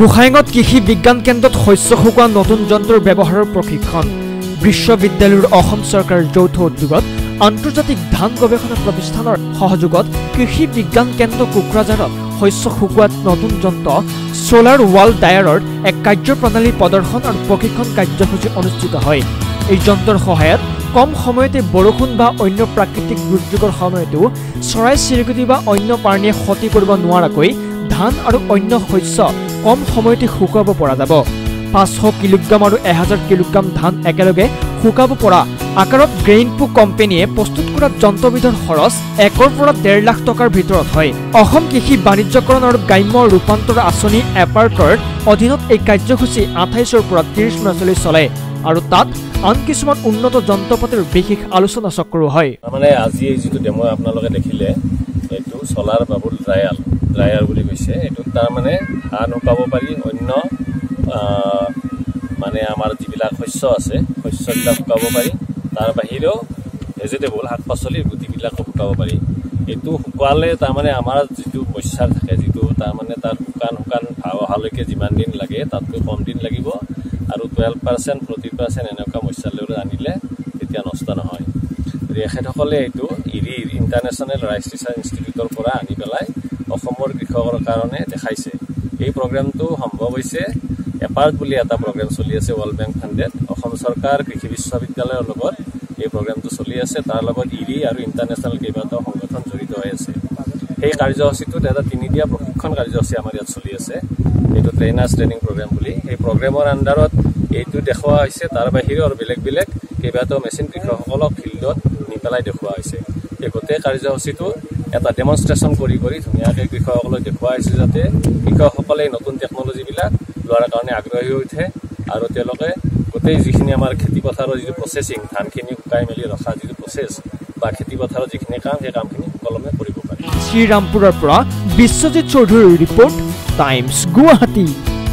গোসাইঙত কৃষি বিজ্ঞান কেন্দ্ৰত শস্য শুকোৱা নতুন যন্ত্ৰৰ ব্যৱহাৰৰ প্ৰশিক্ষণ বিশ্ববিদ্যালয়ৰ অসম চৰকাৰৰ যৌথ উদ্যোগত আন্তৰ্জাতিক ধান গৱেষণা প্ৰতিষ্ঠানৰ সহযোগত কৃষি বিজ্ঞান কেন্দ্ৰ কোকৰাঝাৰত শস্য শুকোৱাত নতুন যন্ত্ৰ সোলাৰ ৱাল ডায়াৰৰ এক কাৰ্যপ্ৰণালী প্ৰদৰ্শন আৰু প্ৰশিক্ষণ কাৰ্যসূচী অনুষ্ঠিত হয়। এই যন্ত্ৰৰ সহায়ত কম সময়তে বৰষুণ বা অন্য প্ৰাকৃতিক দুৰ্যোগৰ সময়তো চৰাই চিৰিকটি বা অন্য প্ৰাণীয়ে ক্ষতি কৰিব নোৱাৰাকৈ ধান আৰু অন্য শস্য কম সময়তে শুকাব পৰা যাব। 500 কিলোগ্ৰাম আৰু 1000 কিলোগ্ৰাম ধান একেলগে শুকাব পৰা আকাৰত গ্ৰেইনপু কোম্পানীয়ে প্ৰস্তুত কৰা যন্ত্ৰবিধৰ খৰচ 1 পৰা 1.5 লাখ টকাৰ ভিতৰত হয়। অসম কৃষি বাণিজ্যকৰণ আৰু গ্ৰাম্য ৰূপান্তৰ আঁচনি এপাৰ্টৰ অধীনত এই কাৰ্যসূচী 28 পৰা 30 মাৰ্চলৈ চলে আৰু তাত আন কিছুমান উন্নত যন্ত্ৰপাতিৰ বিশেষ আলোচনা চক্ৰ হয়। মানে আজি এই যেটো ডেমো আপোনালোকে দেখিলে এটো সোলাৰ বাবুল ড্ৰায়াৰ বুলি কৈছে। এটো তাৰ মানে ধান শুকাব পাৰি অন্য মানে আমাৰ যিবিলাক শস্য আছে শস্যবিলাক শুকাব পাৰি। তাৰ বাহিৰেও ভেজিটেবল শাক পাচলিৰ গুটিবিলাক শুকাব পাৰি। এটো শুকালে তাৰ মানে আমাৰ যেটো মইশ্চাৰ থাকে যেটো তাৰ মানে তাৰ শুকান ভাৱ অহালৈকে যিমান দিন লাগে তাতকৈ কম দিন লাগিব আৰু 12% 40% এনেকুৱা মইশ্চাৰ লেভেল আনিলে তেতিয়া নষ্ট নহয়। এখেতসকলে এইটো ইৰিৰ ইণ্টাৰনেশ্যনেল ৰাইচ ৰিচাৰ্চ ইনষ্টিটিউটৰ পৰা আনি পেলাই অসমৰ কৃষকৰ কাৰণে দেখাইছে। এই প্ৰগ্ৰামটো সম্ভৱ হৈছে এপাৰ্ট বুলি এটা প্ৰগ্ৰাম চলি আছে ৱৰ্ল্ড বেংক ফাণ্ডেড। অসম চৰকাৰ কৃষি বিশ্ববিদ্যালয়ৰ লগত এই প্ৰগ্ৰামটো চলি আছে। তাৰ লগত ইৰি আৰু ইণ্টাৰনেশ্যনেল কেইবাটাও সংগঠন জড়িত হৈ আছে। সেই কাৰ্যসূচীটোত এটা 3 দিয়া প্ৰশিক্ষণ কাৰ্যসূচী আমাৰ ইয়াত চলি আছে। এইটো ট্ৰেইনাৰ্ছ ট্ৰেইনিং প্ৰগ্ৰাম বুলি। এই প্ৰগ্ৰামৰ আণ্ডাৰত এইটো দেখুওৱা হৈছে। তাৰ বাহিৰেও আৰু বেলেগ কেইবাটাও মেচিন কৃষকসকলক ফিল্ডত নি পেলাই দেখুওৱা হৈছে। এই গোটেই কাৰ্যসূচীটো এটা ডেমনষ্ট্ৰেশ্যন কৰি ধুনীয়াকৈ কৃষকসকলক দেখুওৱা হৈছে যাতে কৃষকসকলে নতুন টেকনলজিবিলাক লোৱাৰ কাৰণে আগ্ৰহী হৈ উঠে আৰু তেওঁলোকে গোটেই যিখিনি আমাৰ খেতি পথাৰৰ যিটো প্ৰচেছিং ধানখিনি শুকাই মেলি ৰখা যিটো প্ৰচেছ বা খেতি পথাৰৰ যিখিনি কাম সেই কামখিনি সুকলমে কৰিব পাৰে। শ্ৰীৰামপুৰৰ পৰা বিশ্বজিৎ চৌধুৰীৰ ৰিপৰ্ট টাইমছ গুৱাহাটী।